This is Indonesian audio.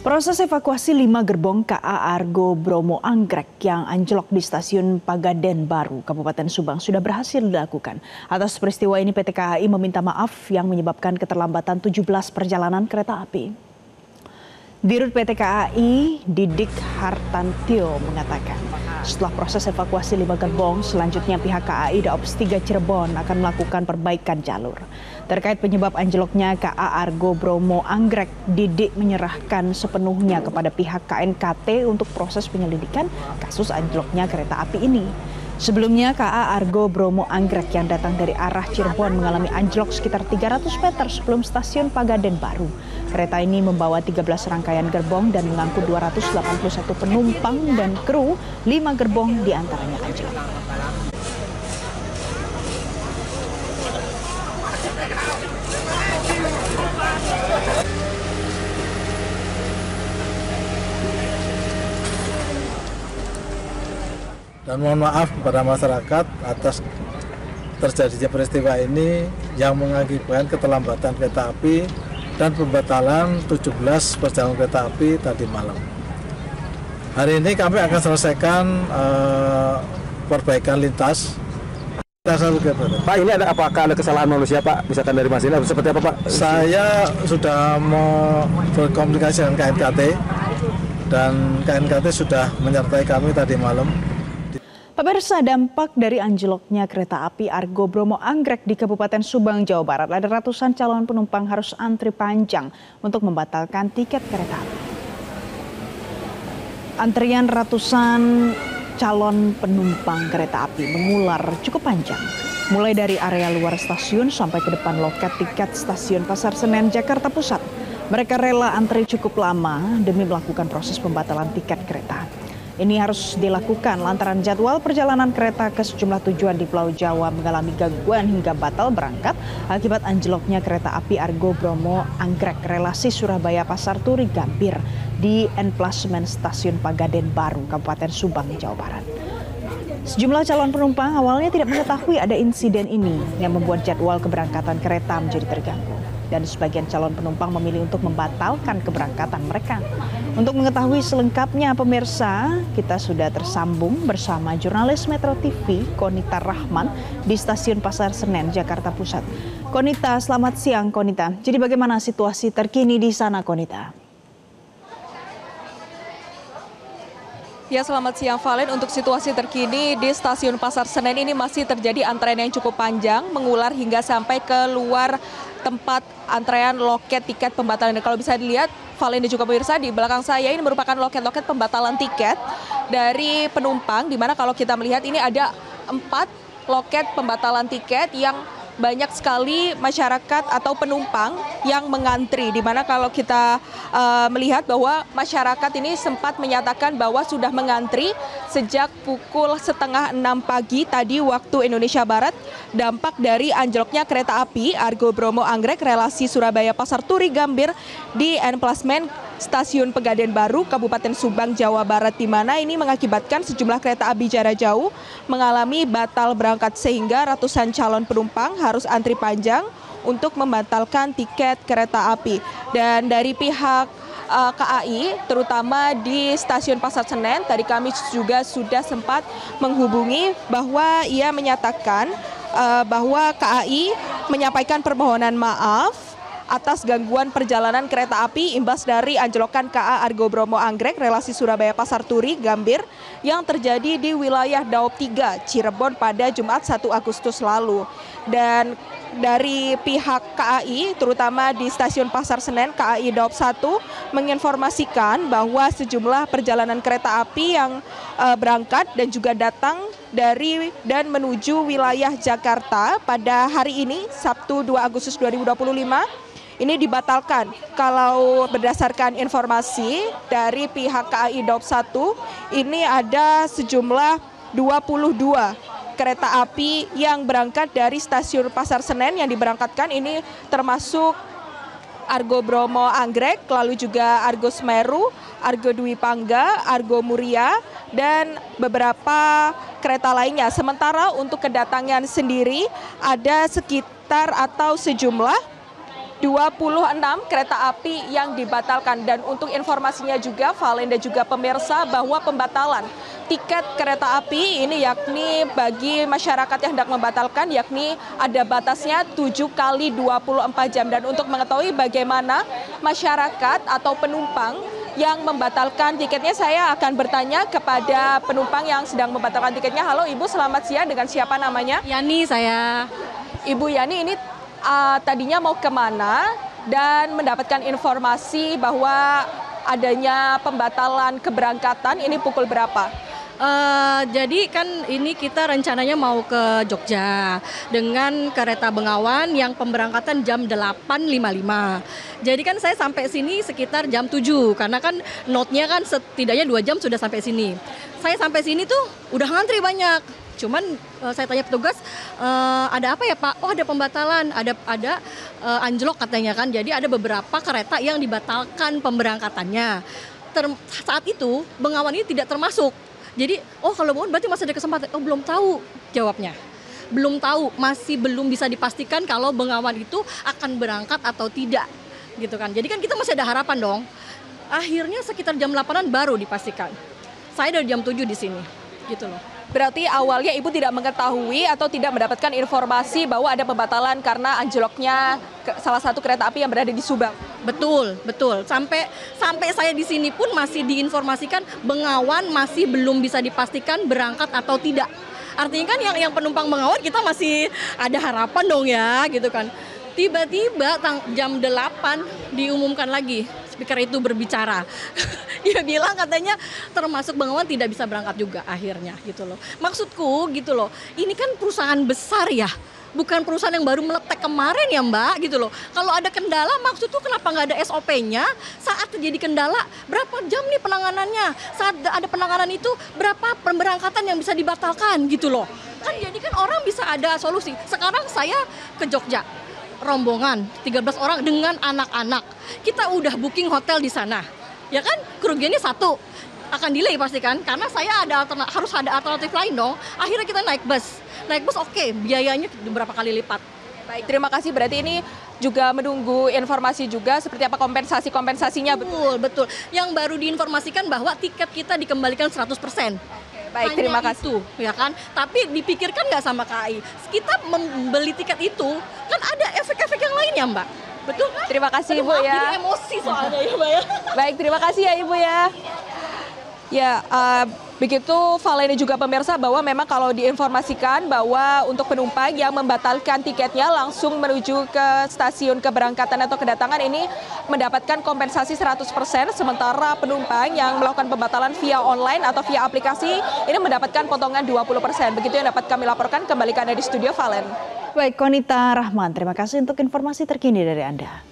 Proses evakuasi 5 gerbong KA Argo Bromo Anggrek yang anjlok di stasiun Pagaden Baru, Kabupaten Subang sudah berhasil dilakukan. Atas peristiwa ini PT KAI meminta maaf yang menyebabkan keterlambatan 17 perjalanan kereta api. Dirut PT KAI Didik Hartantio mengatakan, setelah proses evakuasi 5 gerbong, selanjutnya pihak KAI Daops 3 Cirebon akan melakukan perbaikan jalur. Terkait penyebab anjloknya KA Argo Bromo Anggrek, Didik menyerahkan sepenuhnya kepada pihak KNKT untuk proses penyelidikan kasus anjloknya kereta api ini. Sebelumnya KA Argo Bromo Anggrek yang datang dari arah Cirebon mengalami anjlok sekitar 300 meter sebelum stasiun Pagaden Baru. Kereta ini membawa 13 rangkaian gerbong dan mengangkut 281 penumpang dan kru, 5 gerbong diantaranya anjlok. Dan mohon maaf kepada masyarakat atas terjadinya peristiwa ini yang mengakibatkan keterlambatan kereta api dan pembatalan 17 perjalanan kereta api tadi malam. Hari ini kami akan selesaikan perbaikan lintas. Pak, ini apakah ada kesalahan manusia, Pak? Misalkan dari mesin, seperti apa, Pak? Saya sudah mau berkomunikasi dengan KNKT dan KNKT sudah menyertai kami tadi malam. Pemirsa, dampak dari anjloknya kereta api Argo Bromo Anggrek di Kabupaten Subang, Jawa Barat, ada ratusan calon penumpang harus antri panjang untuk membatalkan tiket kereta api. Antrian ratusan calon penumpang kereta api mengular cukup panjang, mulai dari area luar stasiun sampai ke depan loket tiket stasiun Pasar Senen, Jakarta Pusat. Mereka rela antri cukup lama demi melakukan proses pembatalan tiket kereta. Ini harus dilakukan lantaran jadwal perjalanan kereta ke sejumlah tujuan di Pulau Jawa mengalami gangguan hingga batal berangkat akibat anjloknya kereta api Argo Bromo Anggrek relasi Surabaya Pasar Turi Gambir di enplasmen stasiun Pagaden Baru, Kabupaten Subang, Jawa Barat. Sejumlah calon penumpang awalnya tidak mengetahui ada insiden ini yang membuat jadwal keberangkatan kereta menjadi terganggu. Dan sebagian calon penumpang memilih untuk membatalkan keberangkatan mereka. Untuk mengetahui selengkapnya pemirsa, kita sudah tersambung bersama jurnalis Metro TV Konita Rahman di stasiun Pasar Senen, Jakarta Pusat. Konita, selamat siang Konita. Jadi bagaimana situasi terkini di sana, Konita? Ya, selamat siang Valen. Untuk situasi terkini di stasiun Pasar Senen ini masih terjadi antrean yang cukup panjang, mengular hingga sampai ke luar tempat antrean loket tiket pembatalan. Dan kalau bisa dilihat, Valen dan juga pemirsa, di belakang saya ini merupakan loket-loket pembatalan tiket dari penumpang, di mana kalau kita melihat ini ada 4 loket pembatalan tiket yang banyak sekali masyarakat atau penumpang yang mengantri, di mana kalau kita melihat bahwa masyarakat ini sempat menyatakan bahwa sudah mengantri sejak pukul 5:30 pagi tadi waktu Indonesia Barat, dampak dari anjloknya kereta api Argo Bromo Anggrek relasi Surabaya Pasar Turi Gambir di enplasmen Stasiun Pagaden Baru, Kabupaten Subang, Jawa Barat, di mana ini mengakibatkan sejumlah kereta api jarak jauh mengalami batal berangkat sehingga ratusan calon penumpang harus antri panjang untuk membatalkan tiket kereta api. Dan dari pihak KAI, terutama di Stasiun Pasar Senen, tadi kami juga sudah sempat menghubungi bahwa ia menyatakan bahwa KAI menyampaikan permohonan maaf atas gangguan perjalanan kereta api imbas dari anjlokan KA Argo Bromo Anggrek relasi Surabaya Pasar Turi Gambir yang terjadi di wilayah Daops 3 Cirebon pada Jumat 1 Agustus lalu. Dan dari pihak KAI, terutama di Stasiun Pasar Senen, KAI Daops 1 menginformasikan bahwa sejumlah perjalanan kereta api yang berangkat dan juga datang dari dan menuju wilayah Jakarta pada hari ini, Sabtu 2 Agustus 2025, ini dibatalkan. Kalau berdasarkan informasi dari pihak KAI Daops 1, ini ada sejumlah 22 kereta api yang berangkat dari stasiun Pasar Senen yang diberangkatkan, ini termasuk Argo Bromo Anggrek, lalu juga Argo Semeru, Argo Dwi Pangga, Argo Muria, dan beberapa kereta lainnya. Sementara untuk kedatangan sendiri ada sekitar atau sejumlah 26 kereta api yang dibatalkan. Dan untuk informasinya juga, Valen dan juga pemirsa, bahwa pembatalan tiket kereta api ini yakni bagi masyarakat yang hendak membatalkan, yakni ada batasnya 7 kali 24 jam. Dan untuk mengetahui bagaimana masyarakat atau penumpang yang membatalkan tiketnya, saya akan bertanya kepada penumpang yang sedang membatalkan tiketnya. Halo Ibu, selamat siang, dengan siapa namanya? Yani saya. Ibu Yani, ini tadinya mau kemana dan mendapatkan informasi bahwa adanya pembatalan keberangkatan, ini pukul berapa? Jadi kan ini kita rencananya mau ke Jogja dengan kereta Bengawan yang pemberangkatan jam 8.55. Jadi kan saya sampai sini sekitar jam 7 karena kan note-nya kan setidaknya 2 jam sudah sampai sini. Saya sampai sini tuh udah ngantri banyak. Cuman saya tanya petugas, ada apa ya Pak? Oh ada pembatalan, ada anjlok katanya kan. Jadi ada beberapa kereta yang dibatalkan pemberangkatannya. Saat itu Bengawan ini tidak termasuk. Jadi, oh kalau Bengawan berarti masih ada kesempatan. Oh belum tahu jawabnya. Belum tahu, masih belum bisa dipastikan kalau Bengawan itu akan berangkat atau tidak. Gitu kan. Jadi kan kita masih ada harapan dong. Akhirnya sekitar jam 8-an baru dipastikan. Saya dari jam 7 di sini. Gitu loh. Berarti awalnya Ibu tidak mengetahui atau tidak mendapatkan informasi bahwa ada pembatalan karena anjloknya salah satu kereta api yang berada di Subang. Betul, betul. Sampai saya di sini pun masih diinformasikan Bengawan masih belum bisa dipastikan berangkat atau tidak. Artinya kan yang penumpang Bengawan kita masih ada harapan dong ya, gitu kan. Tiba-tiba jam 8 diumumkan lagi. Speaker itu berbicara, dia bilang katanya termasuk Bengawan tidak bisa berangkat juga akhirnya gitu loh. Maksudku gitu loh, ini kan perusahaan besar ya, bukan perusahaan yang baru meletek kemarin ya Mbak gitu loh. Kalau ada kendala maksudku kenapa nggak ada SOP-nya saat terjadi kendala, berapa jam nih penanganannya, saat ada penanganan itu berapa pemberangkatan yang bisa dibatalkan gitu loh. Kan jadi kan orang bisa ada solusi. Sekarang saya ke Jogja, rombongan 13 orang dengan anak-anak. Kita udah booking hotel di sana. Ya kan? Kerugiannya satu. Akan delay pasti kan? Karena saya harus ada alternatif lain dong. Akhirnya kita naik bus. Naik bus oke, biayanya beberapa kali lipat. Baik, terima kasih. Berarti ini juga menunggu informasi juga seperti apa kompensasinya. Betul. Yang baru diinformasikan bahwa tiket kita dikembalikan 100%. Baik, terima kasih. Ya kan? Tapi dipikirkan nggak sama KAI? Kita membeli tiket itu kan ada efek-efek yang lain ya Mbak? Betul kan? Terima kasih Ibu ya. Jadi emosi soalnya ya Mbak ya. Baik, terima kasih ya Ibu ya. Ya, begitu Valen juga pemirsa bahwa memang kalau diinformasikan bahwa untuk penumpang yang membatalkan tiketnya langsung menuju ke stasiun keberangkatan atau kedatangan ini mendapatkan kompensasi 100%, sementara penumpang yang melakukan pembatalan via online atau via aplikasi ini mendapatkan potongan 20%. Begitu yang dapat kami laporkan, kembali ke Anda di studio Valen. Baik, Konita Rahman, terima kasih untuk informasi terkini dari Anda.